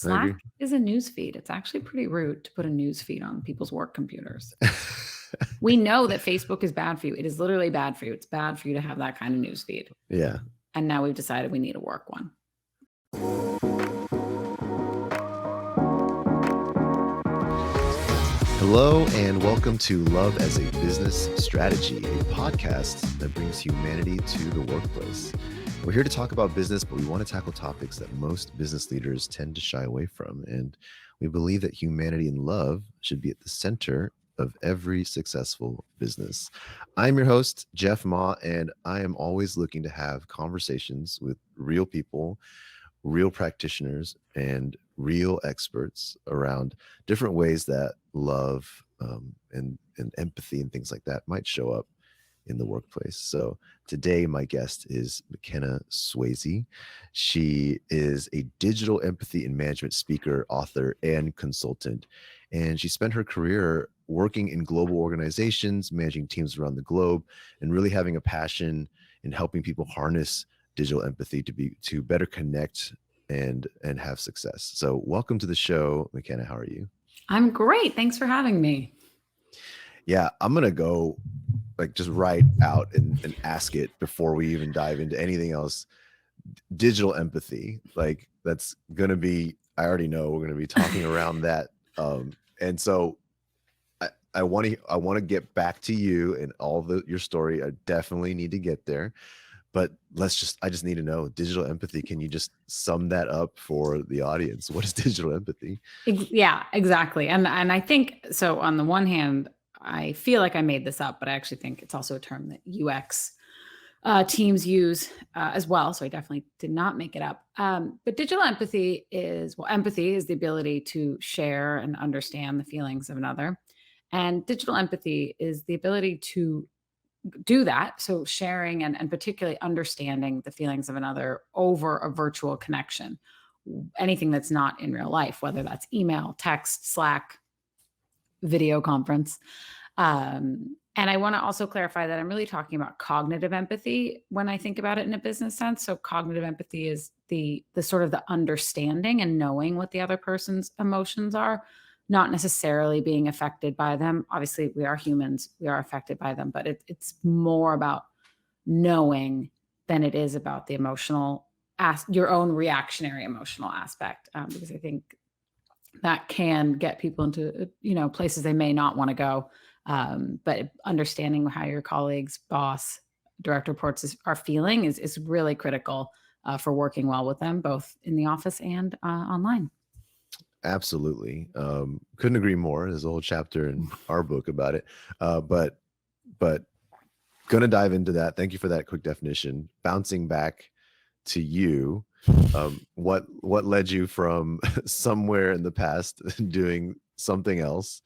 I agree. Slack is a news feed. It's actually pretty rude to put a news feed on people's work computers. We know that Facebook is bad for you. It is literally bad for you. It's bad for you to have that kind of news feed. Yeah. And now we've decided we need a work one. Hello and welcome to Love as a Business Strategy, a podcast that brings humanity to the workplace. We're here to talk about business, but we want to tackle topics that most business leaders tend to shy away from. And we believe that humanity and love should be at the center of every successful business. I'm your host, Jeff Ma, and I am always looking to have conversations with real people, real practitioners, and real experts around different ways that love and empathy and things like that might show up in the workplace. So today my guest is McKenna Sweazey. She is a digital empathy and management speaker, author, and consultant. And she spent her career working in global organizations, managing teams around the globe, and really having a passion in helping people harness digital empathy to better connect and have success. So welcome to the show, McKenna. How are you? I'm great. Thanks for having me. Yeah, I'm gonna go just right out and ask it before we even dive into anything else. Digital empathy, that's gonna be, I already know we're gonna be talking around that. And so I want to get back to you and all your story. I definitely need to get there. But I just need to know digital empathy. Can you just sum that up for the audience? What is digital empathy? Yeah, exactly. And I think, so on the one hand, I feel like I made this up, but I actually think it's also a term that UX teams use as well. So I definitely did not make it up. But digital empathy empathy is the ability to share and understand the feelings of another. And digital empathy is the ability to do that. So sharing and particularly understanding the feelings of another over a virtual connection, anything that's not in real life, whether that's email, text, Slack, video conference. And I want to also clarify that I'm really talking about cognitive empathy when I think about it in a business sense. So cognitive empathy is the sort of the understanding and knowing what the other person's emotions are, not necessarily being affected by them. Obviously, we are humans, we are affected by them, but it's more about knowing than it is about the emotional, your own reactionary emotional aspect, because I think that can get people into places they may not want to go. But understanding how your colleagues, boss, direct reports are feeling is really critical for working well with them, both in the office and online. Absolutely. Couldn't agree more. There's a whole chapter in our book about it. But gonna dive into that. Thank you for that quick definition. Bouncing back to you, what led you from somewhere in the past doing something else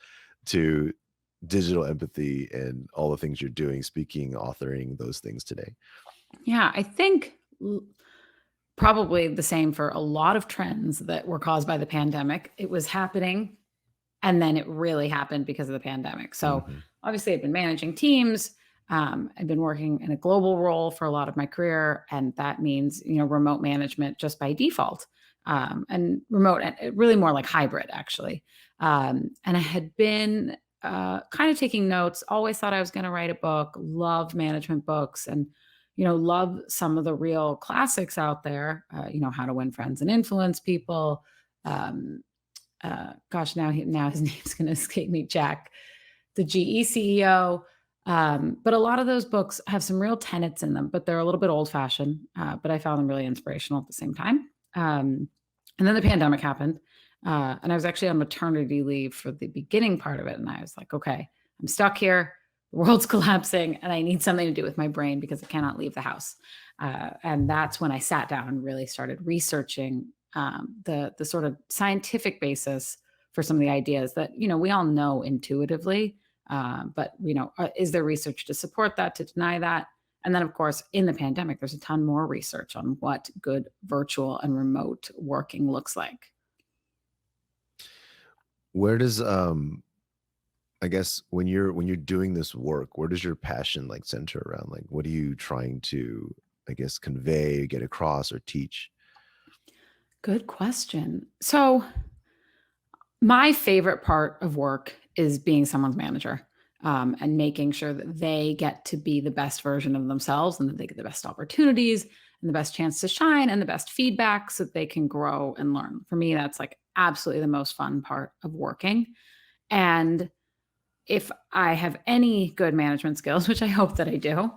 to digital empathy and all the things you're doing, speaking, authoring, those things today? Yeah, I think probably the same for a lot of trends that were caused by the pandemic. It was happening, and then it really happened because of the pandemic. So obviously I've been managing teams. I've been working in a global role for a lot of my career, and that means, remote management just by default, and remote, really more like hybrid, actually. And I had been kind of taking notes, always thought I was going to write a book, loved management books, and love some of the real classics out there, How to Win Friends and Influence People. Gosh, now his name's going to escape me, Jack, the GE CEO. But a lot of those books have some real tenets in them, but they're a little bit old fashioned. But I found them really inspirational at the same time. And then the pandemic happened. And I was actually on maternity leave for the beginning part of it. And I was like, okay, I'm stuck here. The world's collapsing and I need something to do with my brain because I cannot leave the house. And that's when I sat down and really started researching the sort of scientific basis for some of the ideas that, we all know intuitively. But is there research to support that, to deny that? And then, of course, in the pandemic, there's a ton more research on what good virtual and remote working looks like. Where does I guess when you're doing this work, where does your passion center around? What are you trying to, I guess, convey, get across, or teach? Good question. So, my favorite part of work is being someone's manager, and making sure that they get to be the best version of themselves and that they get the best opportunities and the best chance to shine and the best feedback so that they can grow and learn. For me, that's like absolutely the most fun part of working. And if I have any good management skills, which I hope that I do,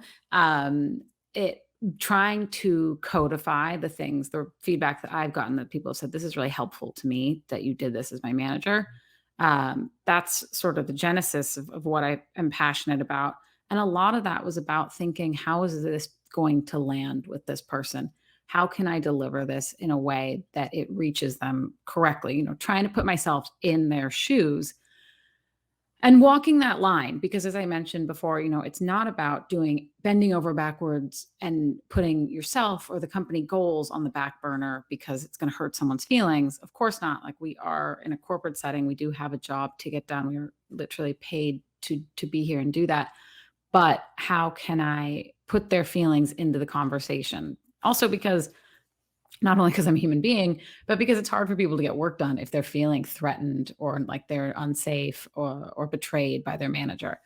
it trying to codify the things, the feedback that I've gotten that people have said, this is really helpful to me that you did this as my manager. That's sort of the genesis of what I am passionate about. And a lot of that was about thinking, how is this going to land with this person? How can I deliver this in a way that it reaches them correctly? Trying to put myself in their shoes and walking that line, because as I mentioned before, it's not about bending over backwards and putting yourself or the company goals on the back burner because it's going to hurt someone's feelings. Of course not. Like, we are in a corporate setting, we do have a job to get done. We are literally paid to be here and do that. But how can I put their feelings into the conversation? Also, because not only because I'm a human being, but because it's hard for people to get work done if they're feeling threatened or like they're unsafe or betrayed by their manager.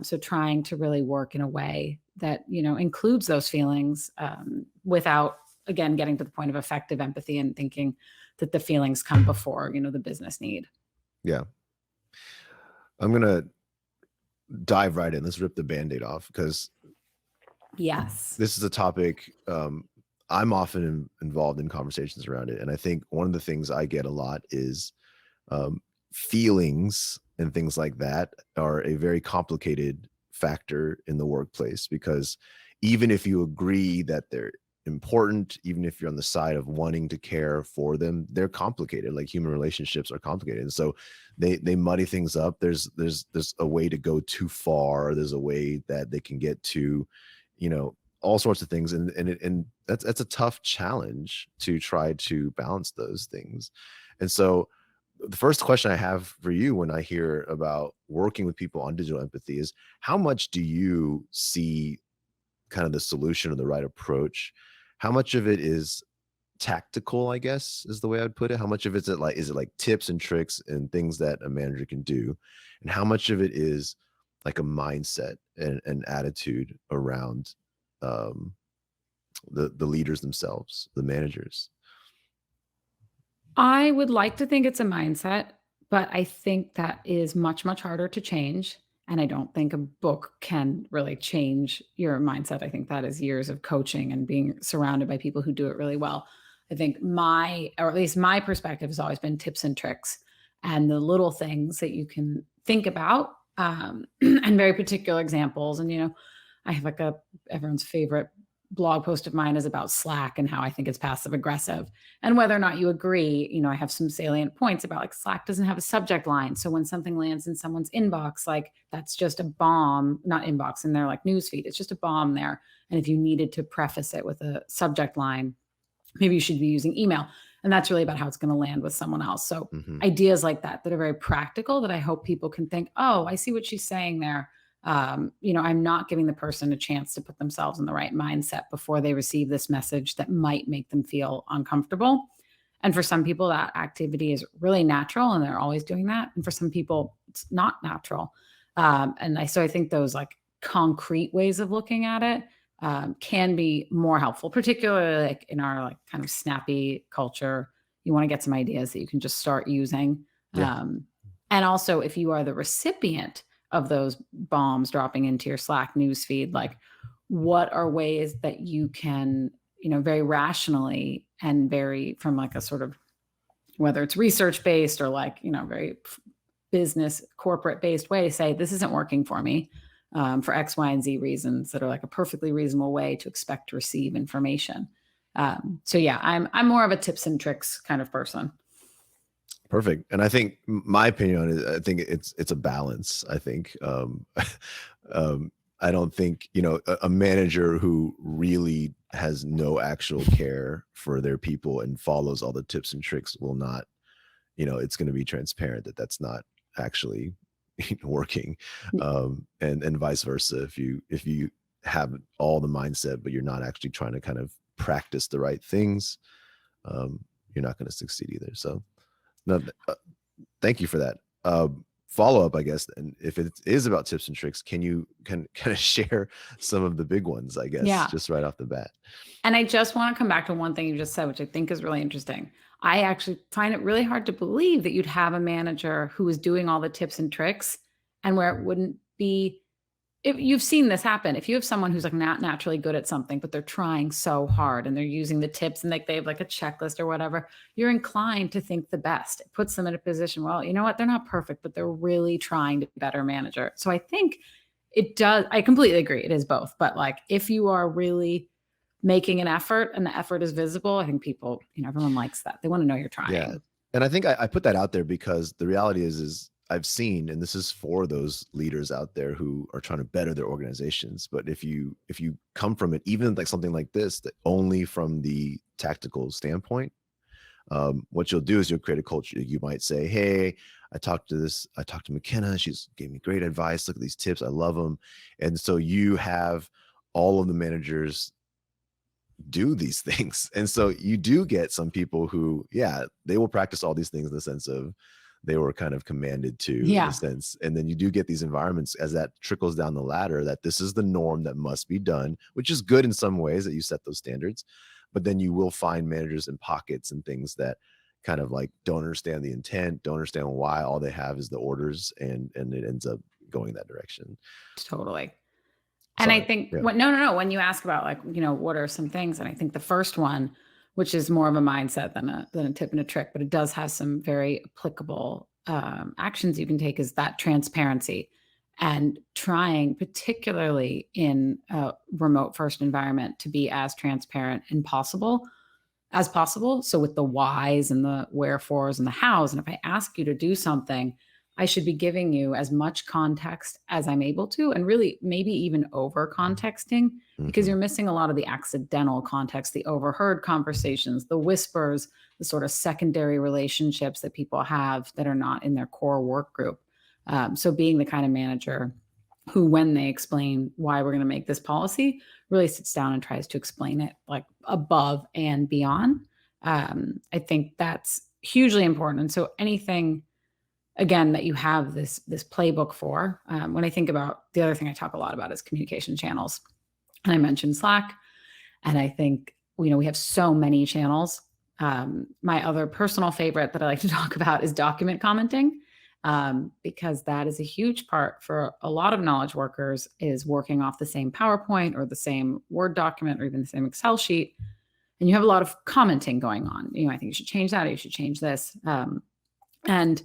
So trying to really work in a way that includes those feelings, without, again, getting to the point of effective empathy and thinking that the feelings come before the business need. Yeah. I'm gonna dive right in. Let's rip the Band-Aid off, because Yes. this is a topic I'm often involved in conversations around it. And I think one of the things I get a lot is feelings and things like that are a very complicated factor in the workplace, because even if you agree that they're important, even if you're on the side of wanting to care for them, they're complicated. Like, human relationships are complicated. And so they muddy things up. There's a way to go too far. There's a way that they can get to, all sorts of things. And that's a tough challenge to try to balance those things. And so the first question I have for you when I hear about working with people on digital empathy is, how much do you see kind of the solution or the right approach? How much of it is tactical, I guess, is the way I'd put it? How much of is it like tips and tricks and things that a manager can do? And how much of it is like a mindset and an attitude around the leaders themselves, the managers? I would like to think it's a mindset, but I think that is much, much harder to change. And I don't think a book can really change your mindset. I think that is years of coaching and being surrounded by people who do it really well. I think or at least my perspective has always been tips and tricks and the little things that you can think about, and very particular examples. And, I have like everyone's favorite blog post of mine is about Slack and how I think it's passive aggressive. And whether or not you agree, I have some salient points about, like, Slack doesn't have a subject line. So when something lands in someone's inbox, like, that's just a bomb, not inbox, in their like newsfeed. It's just a bomb there. And if you needed to preface it with a subject line, maybe you should be using email. And that's really about how it's going to land with someone else. So ideas like that are very practical, that I hope people can think, oh, I see what she's saying there. I'm not giving the person a chance to put themselves in the right mindset before they receive this message that might make them feel uncomfortable. And for some people, that activity is really natural and they're always doing that. And for some people, it's not natural. So I think those like concrete ways of looking at it can be more helpful, particularly like in our like kind of snappy culture. You want to get some ideas that you can just start using. Yeah. And also, if you are the recipient of those bombs dropping into your Slack newsfeed, like, what are ways that you can, very rationally and very from like a sort of, whether it's research based or like, very business corporate based way, say, this isn't working for me, for X, Y, and Z reasons that are like a perfectly reasonable way to expect to receive information. So yeah, I'm more of a tips and tricks kind of person. Perfect. And I think my opinion on it, I think it's a balance. I think I don't think, a manager who really has no actual care for their people and follows all the tips and tricks will not, it's going to be transparent that that's not actually working. And vice versa. If you have all the mindset, but you're not actually trying to kind of practice the right things, you're not going to succeed either. So no, thank you for that. Follow up, I guess. And if it is about tips and tricks, can you kind of share some of the big ones, I guess, Yeah. just right off the bat? And I just want to come back to one thing you just said, which I think is really interesting. I actually find it really hard to believe that you'd have a manager who is doing all the tips and tricks and where it wouldn't be. If you've seen this happen, if you have someone who's like not naturally good at something, but they're trying so hard and they're using the tips and like they have like a checklist or whatever, you're inclined to think the best. It puts them in a position, well, you know what? They're not perfect, but they're really trying to be a better manager. So I think it does. I completely agree. It is both. But like if you are really making an effort and the effort is visible, I think people, everyone likes that. They want to know you're trying. Yeah. And I think I put that out there because the reality is I've seen, and this is for those leaders out there who are trying to better their organizations. But if you come from it, even like something like this, that only from the tactical standpoint, what you'll do is you'll create a culture. You might say, hey, I talked to McKenna. She's gave me great advice. Look at these tips. I love them. And so you have all of the managers do these things. And so you do get some people who, yeah, they will practice all these things in the sense of they were kind of commanded to, in a sense. And then you do get these environments as that trickles down the ladder that this is the norm that must be done, which is good in some ways that you set those standards. But then you will find managers in pockets and things that kind of like don't understand the intent, don't understand why. All they have is the orders, and it ends up going that direction. Totally. And I think no. When you ask about like, what are some things? And I think the first one, which is more of a mindset than a tip and a trick, but it does have some very applicable actions you can take, is that transparency and trying, particularly in a remote first environment, to be as transparent as possible. So with the whys and the wherefores and the hows, and if I ask you to do something, I should be giving you as much context as I'm able to, and really maybe even over contexting, because you're missing a lot of the accidental context, the overheard conversations, the whispers, the sort of secondary relationships that people have that are not in their core work group. So being the kind of manager who, when they explain why we're going to make this policy, really sits down and tries to explain it like above and beyond. I think that's hugely important. And so anything, again, that you have this playbook for. When I think about the other thing I talk a lot about is communication channels. And I mentioned Slack. And I think, we have so many channels. My other personal favorite that I like to talk about is document commenting, because that is a huge part for a lot of knowledge workers, is working off the same PowerPoint or the same Word document or even the same Excel sheet. And you have a lot of commenting going on. I think you should change that, or you should change this. And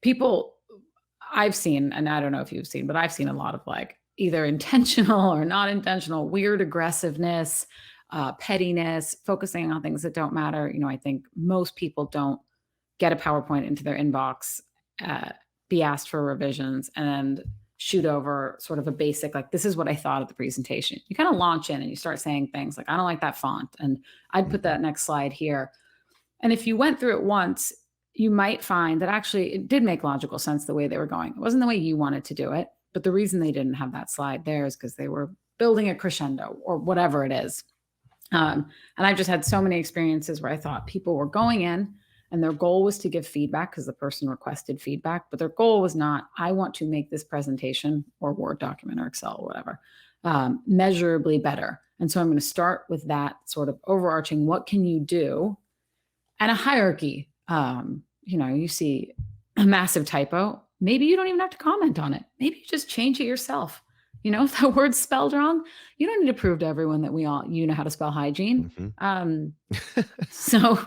people I've seen, and I don't know if you've seen, but I've seen a lot of like either intentional or not intentional, weird aggressiveness, pettiness, focusing on things that don't matter. I think most people don't get a PowerPoint into their inbox, be asked for revisions, and then shoot over sort of a basic, like, this is what I thought of the presentation. You kind of launch in and you start saying things like, I don't like that font, and I'd put that next slide here. And if you went through it once, you might find that actually it did make logical sense the way they were going. It wasn't the way you wanted to do it, but the reason they didn't have that slide there is because they were building a crescendo or whatever it is. And I've just had so many experiences where I thought people were going in and their goal was to give feedback because the person requested feedback, but their goal was not, I want to make this presentation or Word document or Excel or whatever, measurably better. And so I'm going to start with that sort of overarching, what can you do? And a hierarchy. You see a massive typo, maybe you don't even have to comment on it. Maybe you just change it yourself. If that word's spelled wrong, you don't need to prove to everyone that you know how to spell hygiene. So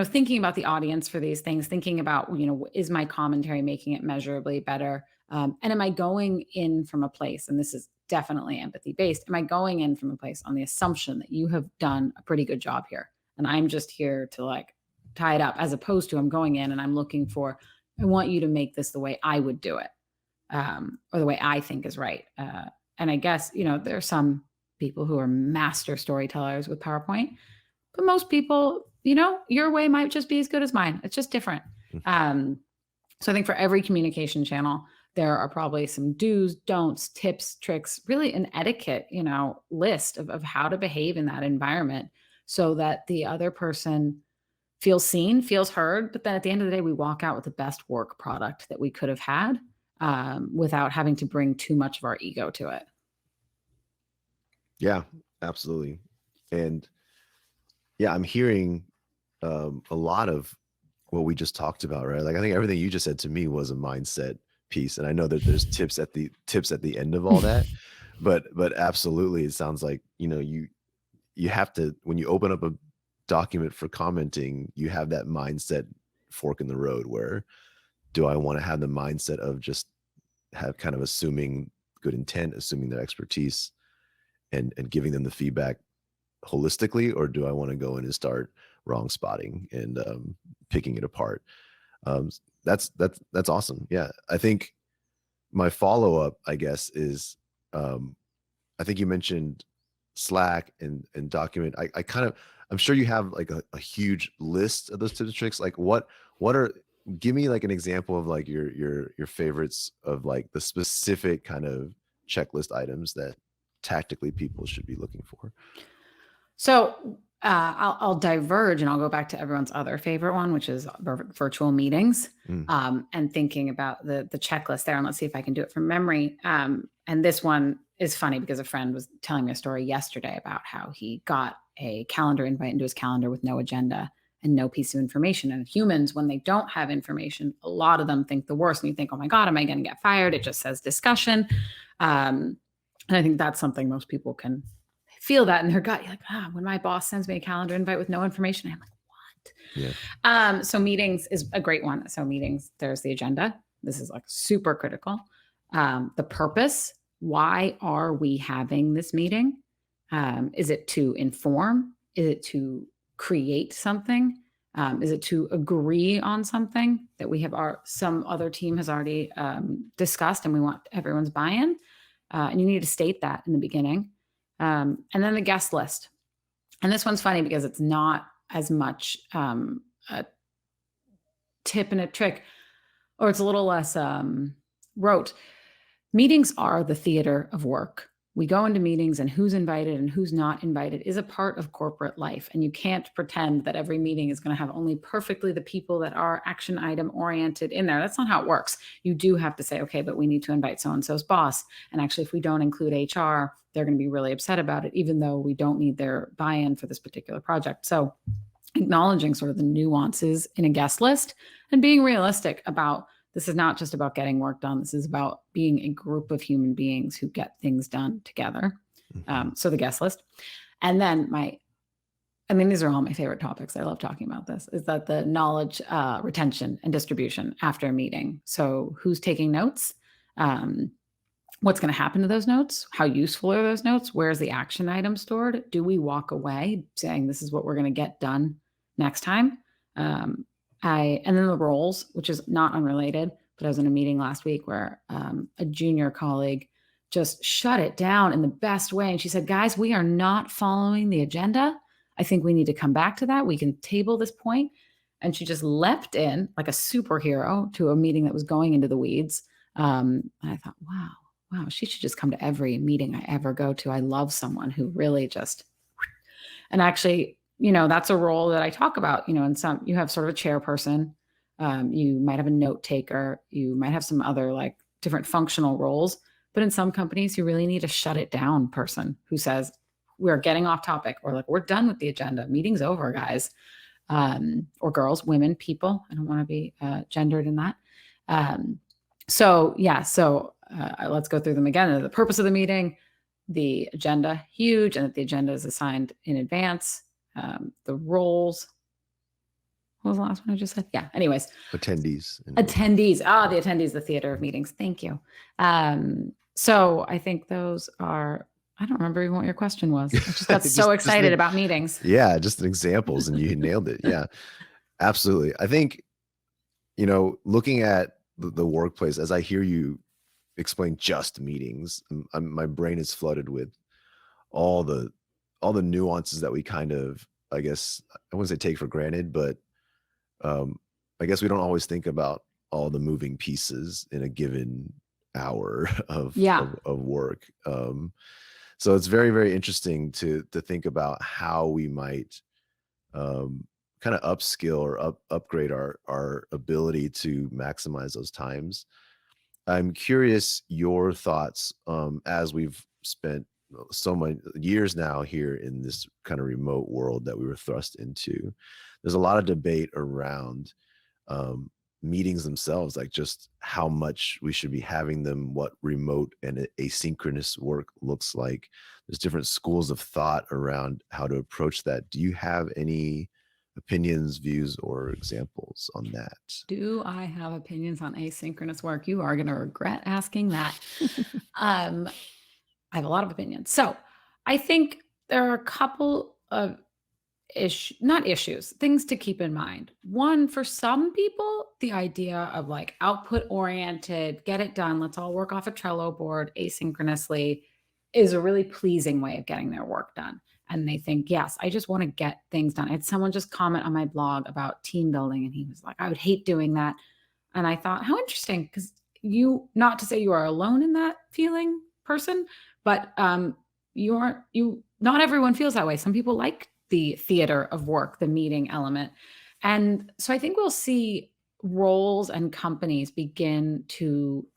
thinking about the audience for these things, thinking about, is my commentary making it measurably better? And am I going in from a place, and this is definitely empathy based, am I going in from a place on the assumption that you have done a pretty good job here? And I'm just here to like tie it up, as opposed to I'm going in and I'm looking for, I want you to make this the way I would do it, or the way I think is right. And I guess, there are some people who are master storytellers with PowerPoint, but most people, your way might just be as good as mine. It's just different. So I think for every communication channel, there are probably some do's, don'ts, tips, tricks, really an etiquette, list of how to behave in that environment so that the other person feels seen, feels heard. But then at the end of the day, we walk out with the best work product that we could have had, without having to bring too much of our ego to it. Yeah, absolutely. And yeah, I'm hearing a lot of what we just talked about, right? Like I think everything you just said to me was a mindset piece. And I know that there's tips at the end of all that, but absolutely it sounds like, you have to, when you open up a document for commenting, you have that mindset fork in the road where, do I want to have the mindset of just have kind of assuming good intent, assuming their expertise, and giving them the feedback holistically, or do I want to go in and start wrong spotting and picking it apart? That's awesome. Yeah, I think my follow-up, I guess, is I think you mentioned Slack and document. I kind of, I'm sure you have like a huge list of those tips and tricks. Like what are, give me like an example of like your favorites of like the specific kind of checklist items that tactically people should be looking for. So I'll diverge and I'll go back to everyone's other favorite one, which is virtual meetings, and thinking about the checklist there. And let's see if I can do it from memory. And this one is funny because a friend was telling me a story yesterday about how he got a calendar invite into his calendar with no agenda and no piece of information. And humans, when they don't have information, a lot of them think the worst. And you think, oh my God, am I going to get fired? It just says discussion. And I think that's something most people can feel that in their gut. You're like, when my boss sends me a calendar invite with no information, I'm like, what? Yeah. So meetings is a great one. So meetings, there's the agenda. This is like super critical. The purpose. Why are we having this meeting? Is it to inform? Is it to create something? Is it to agree on something that we have some other team has already discussed and we want everyone's buy-in? And you need to state that in the beginning. And then the guest list. And this one's funny because it's not as much a tip and a trick, or it's a little less rote. Meetings are the theater of work. We go into meetings, and who's invited and who's not invited is a part of corporate life. And you can't pretend that every meeting is going to have only perfectly the people that are action item oriented in there. That's not how it works. You do have to say, okay, but we need to invite so-and-so's boss. And actually, if we don't include HR, they're going to be really upset about it, even though we don't need their buy-in for this particular project. So acknowledging sort of the nuances in a guest list and being realistic about, this is not just about get work done. This is about being a group of human beings who get things done together. So the guest list. And then these are all my favorite topics. I love talking about this, is that the knowledge retention and distribution after a meeting. So who's taking notes? What's going to happen to those notes? How useful are those notes? Where's the action item stored? Do we walk away saying this is what we're going to get done next time? And then the roles, which is not unrelated, but I was in a meeting last week where a junior colleague just shut it down in the best way. And she said, guys, we are not following the agenda. I think we need to come back to that. We can table this point. And she just leapt in like a superhero to a meeting that was going into the weeds. And I thought, wow, she should just come to every meeting I ever go to. I love someone who really just, and actually, that's a role that I talk about, and you have sort of a chairperson, you might have a note taker, you might have some other like different functional roles, but in some companies, you really need a shut it down person who says, we're getting off topic, or like, we're done with the agenda. Meeting's over, guys, or girls, women, people. I don't want to be gendered in that. So let's go through them again. The purpose of the meeting, the agenda, huge, and that the agenda is assigned in advance. The roles. What was the last one I just said? Yeah. Anyways. Attendees. The attendees, the theater of meetings. Thank you. So I think those are, I don't remember even what your question was. I just got so excited about meetings. Yeah. Just examples and you nailed it. Yeah, absolutely. I think, looking at the workplace, as I hear you explain just meetings, my brain is flooded with all the nuances that we kind of, I guess, I wouldn't say take for granted, but I guess we don't always think about all the moving pieces in a given hour of work. So it's very, very interesting to think about how we might kind of upskill or upgrade our ability to maximize those times. I'm curious your thoughts as we've spent so many years now here in this kind of remote world that we were thrust into. There's a lot of debate around um, meetings themselves, like just how much we should be having them, what remote and asynchronous work looks like. There's different schools of thought around how to approach that. Do you have any opinions, views, or examples on that? Do I have opinions on asynchronous work? You are going to regret asking that. I have a lot of opinions. So I think there are a couple of not issues, things to keep in mind. One, for some people, the idea of like output oriented, get it done, let's all work off a Trello board asynchronously is a really pleasing way of getting their work done. And they think, yes, I just want to get things done. I had someone just comment on my blog about team building, and he was like, I would hate doing that. And I thought, how interesting, because not to say you are alone in that feeling, person, but not everyone feels that way. Some people like the theater of work, the meeting element. And so I think we'll see roles and companies begin to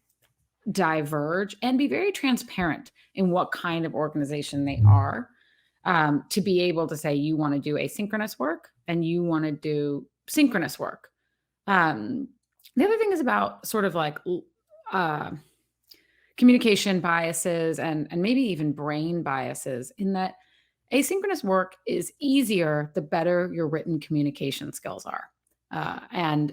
diverge and be very transparent in what kind of organization they are, to be able to say you want to do asynchronous work and you want to do synchronous work. The other thing is about sort of like communication biases and maybe even brain biases, in that asynchronous work is easier the better your written communication skills are. And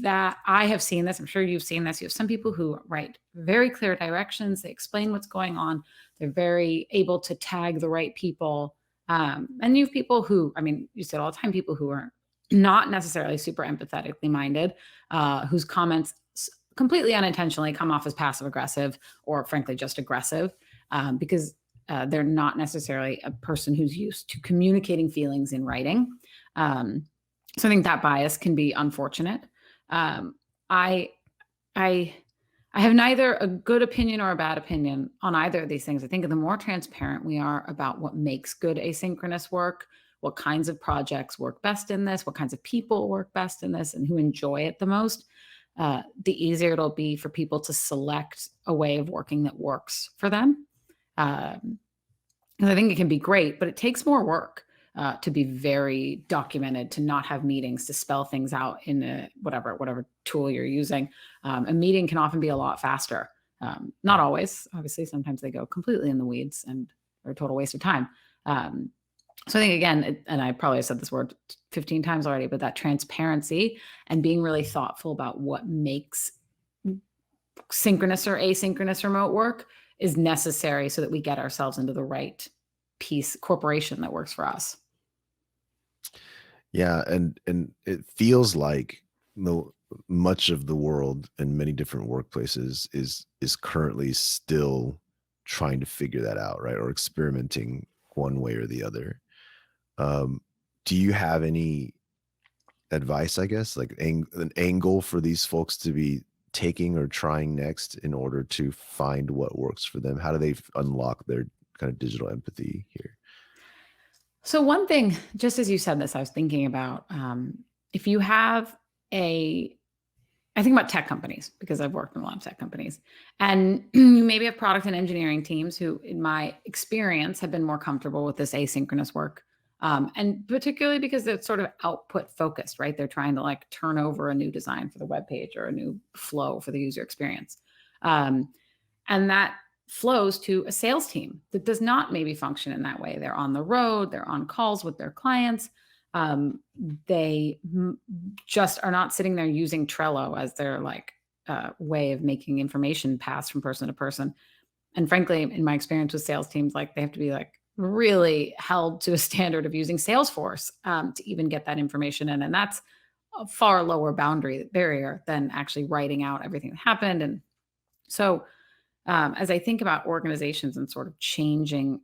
that I have seen this, I'm sure you've seen this. You have some people who write very clear directions, they explain what's going on, they're very able to tag the right people. And you have people who, I mean, you said all the time, people who are not necessarily super empathetically minded, whose comments completely unintentionally come off as passive aggressive or frankly just aggressive, because they're not necessarily a person who's used to communicating feelings in writing. So I think that bias can be unfortunate. I have neither a good opinion or a bad opinion on either of these things. I think the more transparent we are about what makes good asynchronous work, what kinds of projects work best in this, what kinds of people work best in this, and who enjoy it the most, the easier it'll be for people to select a way of working that works for them. Because I think it can be great, but it takes more work to be very documented, to not have meetings, to spell things out in whatever tool you're using. A meeting can often be a lot faster. Not always, obviously. Sometimes they go completely in the weeds and are a total waste of time. So I think, again, and I probably said this word 15 times already, but that transparency and being really thoughtful about what makes synchronous or asynchronous remote work is necessary so that we get ourselves into the right corporation that works for us. Yeah, and it feels like much of the world and many different workplaces is currently still trying to figure that out, right? Or experimenting one way or the other. Do you have any advice, I guess, like an angle for these folks to be taking or trying next in order to find what works for them? How do they unlock their kind of digital empathy here? So one thing, just as you said this, I was thinking about, if you have I think about tech companies because I've worked in a lot of tech companies, and you maybe have product and engineering teams who, in my experience, have been more comfortable with this asynchronous work. And particularly because it's sort of output focused, right? They're trying to like turn over a new design for the web page or a new flow for the user experience. And that flows to a sales team that does not maybe function in that way. They're on the road, they're on calls with their clients. They just are not sitting there using Trello as their like way of making information pass from person to person. And frankly, in my experience with sales teams, like they have to be like really held to a standard of using Salesforce to even get that information in. And that's a far lower boundary barrier than actually writing out everything that happened. And so as I think about organizations and sort of changing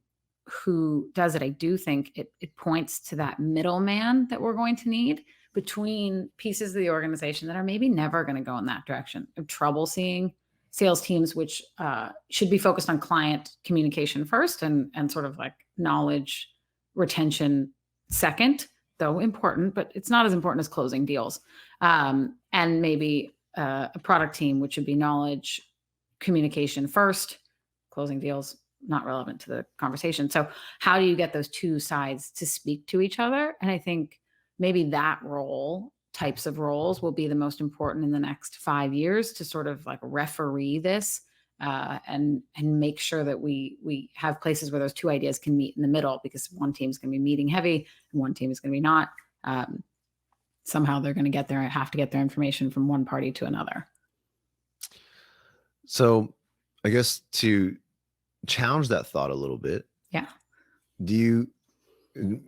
who does it, I do think it points to that middleman that we're going to need between pieces of the organization that are maybe never going to go in that direction. I have trouble seeing sales teams, which should be focused on client communication first and sort of like knowledge retention second, though important, but it's not as important as closing deals. And maybe a product team, which would be knowledge communication first, closing deals not relevant to the conversation. So how do you get those two sides to speak to each other? And I think maybe that types of roles will be the most important in the next 5 years to sort of like referee this and make sure that we have places where those two ideas can meet in the middle, because one team's going to be meeting heavy and one team is going to be not. Somehow they're going to have to get their information from one party to another. So I guess to challenge that thought a little bit. Yeah. Do you,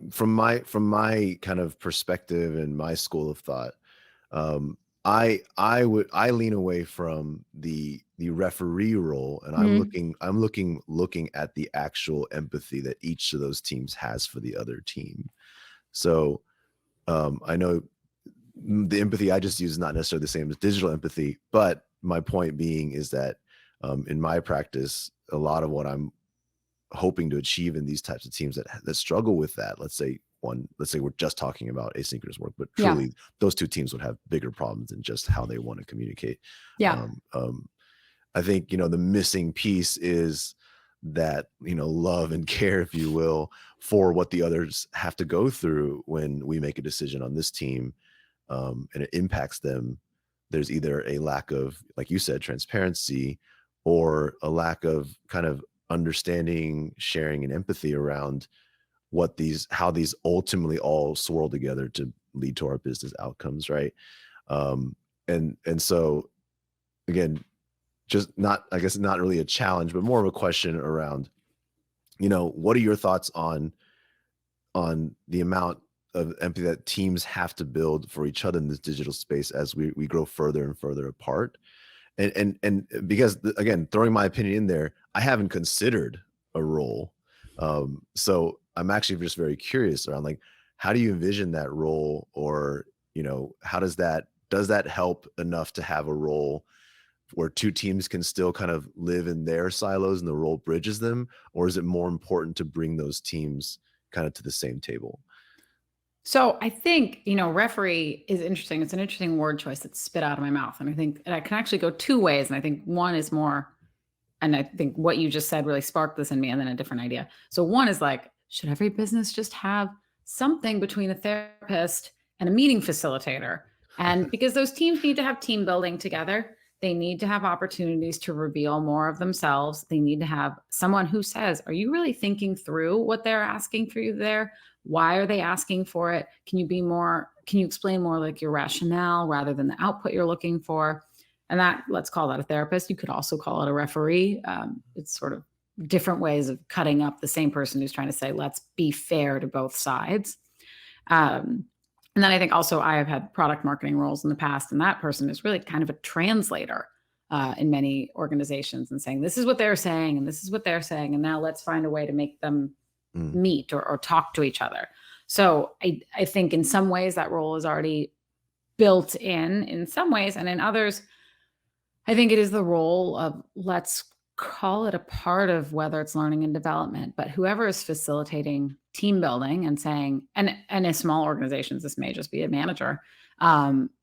from my kind of perspective and my school of thought, I lean away from the referee role, and I'm looking at the actual empathy that each of those teams has for the other team. So I know the empathy I just use is not necessarily the same as digital empathy, but my point being is that in my practice, a lot of what I'm hoping to achieve in these types of teams that struggle with that, let's say we're just talking about asynchronous work, but truly those two teams would have bigger problems than just how they want to communicate. Yeah. I think, the missing piece is that, love and care, if you will, for what the others have to go through when we make a decision on this team, and it impacts them. There's either a lack of, like you said, transparency, or a lack of kind of understanding, sharing, and empathy around how these ultimately all swirl together to lead to our business outcomes, right? And so again, just not really a challenge, but more of a question around, what are your thoughts on the amount of empathy that teams have to build for each other in this digital space as we grow further and further apart? And because, again, throwing my opinion in there, I haven't considered a role. So I'm actually just very curious around, like, how do you envision that role? Or, how does that help enough to have a role where two teams can still kind of live in their silos and the role bridges them? Or is it more important to bring those teams kind of to the same table? So I think, referee is interesting. It's an interesting word choice that's spit out of my mouth. And I think I can actually go two ways. And I think one is more, and I think what you just said really sparked this in me, and then a different idea. So one is like, should every business just have something between a therapist and a meeting facilitator? And because those teams need to have team building together, they need to have opportunities to reveal more of themselves. They need to have someone who says, are you really thinking through what they're asking for you there? Why are they asking for it? Can you explain more like your rationale rather than the output you're looking for? And let's call that a therapist. You could also call it a referee. It's sort of different ways of cutting up the same person who's trying to say, let's be fair to both sides. And then I think also I have had product marketing roles in the past, and that person is really kind of a translator in many organizations, and saying, this is what they're saying, and this is what they're saying, and now let's find a way to make them meet or talk to each other. So I think in some ways that role is already built in some ways, and in others, I think it is the role of, let's call it a part of whether it's learning and development, but whoever is facilitating team building and saying, and in small organizations, this may just be a manager,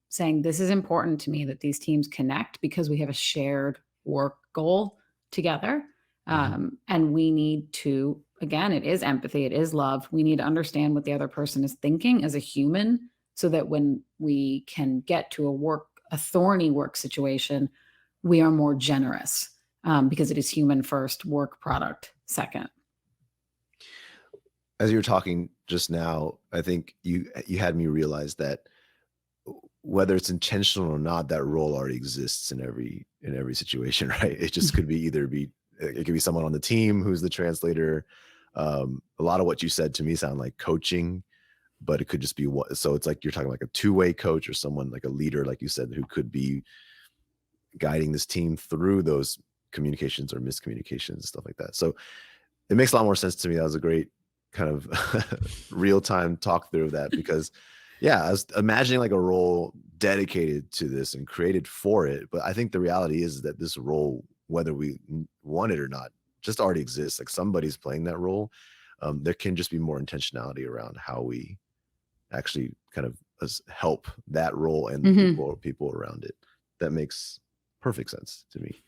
saying, this is important to me that these teams connect because we have a shared work goal together. And we need to, again, it is empathy, it is love. We need to understand what the other person is thinking as a human, so that when we can get to a thorny work situation, we are more generous, because it is human first, work product second. As you were talking just now, I think you had me realize that whether it's intentional or not, that role already exists in every situation, right? It just could be it could be someone on the team who's the translator. A lot of what you said to me sound like coaching, but it could just be so it's like you're talking like a two-way coach, or someone like a leader, like you said, who could be guiding this team through those communications or miscommunications, stuff like that. So it makes a lot more sense to me. That was a great kind of real-time talk through of that, because I was imagining like a role dedicated to this and created for it. But I think the reality is that this role, whether we want it or not, just already exists. Like somebody's playing that role. There can just be more intentionality around how we actually kind of help that role and the people around it. That makes perfect sense to me.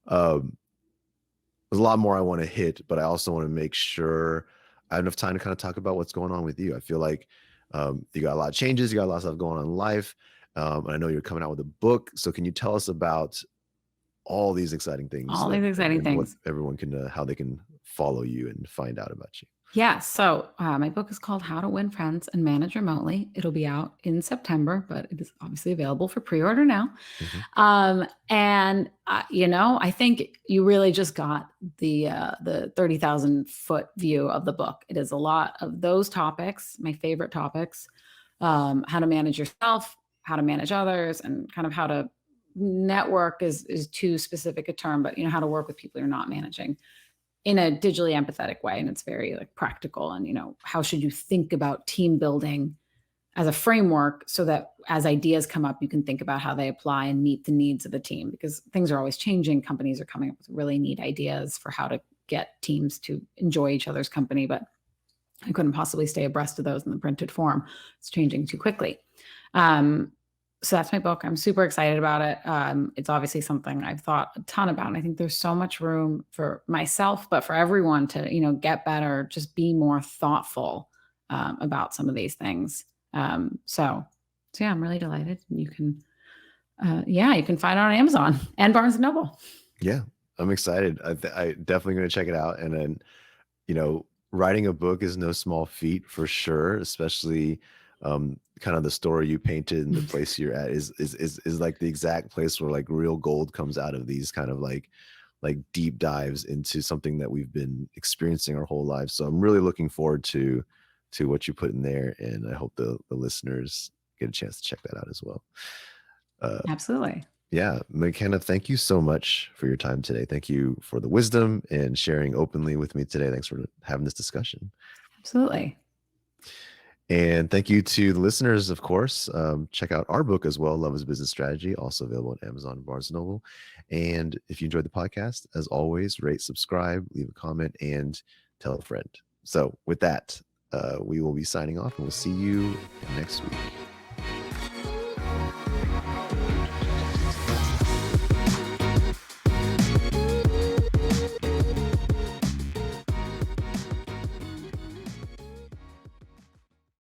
There's a lot more I want to hit, but I also want to make sure I have enough time to kind of talk about what's going on with you. I feel like you got a lot of changes, you got a lot of stuff going on in life. And I know you're coming out with a book. So can you tell us about all these exciting things? All these exciting things. What everyone can, how they can follow you and find out about you. Yeah. So my book is called How to Win Friends and Manage Remotely. It'll be out in September, but it is obviously available for pre-order now. And I think you really just got the 30,000 foot view of the book. It is a lot of those topics, my favorite topics, how to manage yourself, how to manage others, and kind of how to network is too specific a term, but how to work with people you're not managing in a digitally empathetic way. And it's very like practical. And, how should you think about team building as a framework so that as ideas come up, you can think about how they apply and meet the needs of the team, because things are always changing. Companies are coming up with really neat ideas for how to get teams to enjoy each other's company, but I couldn't possibly stay abreast of those in the printed form. It's changing too quickly. So that's my book. I'm super excited about it. It's obviously something I've thought a ton about. And I think there's so much room for myself, but for everyone to, get better, just be more thoughtful about some of these things. So yeah, I'm really delighted. You can, you can find it on Amazon and Barnes and Noble. Yeah, I'm excited. I definitely going to check it out. And then, writing a book is no small feat for sure, especially kind of the story you painted and the place you're at is like the exact place where like real gold comes out of these kind of like deep dives into something that we've been experiencing our whole lives. So I'm really looking forward to what you put in there, and I hope the listeners get a chance to check that out as well. Absolutely. Yeah, McKenna, thank you so much for your time today. Thank you for the wisdom and sharing openly with me today. Thanks for having this discussion. Absolutely. And thank you to the listeners, of course. Check out our book as well, Love is Business Strategy, also available on Amazon and Barnes & Noble. And if you enjoyed the podcast, as always, rate, subscribe, leave a comment, and tell a friend. So with that, we will be signing off, and we'll see you next week.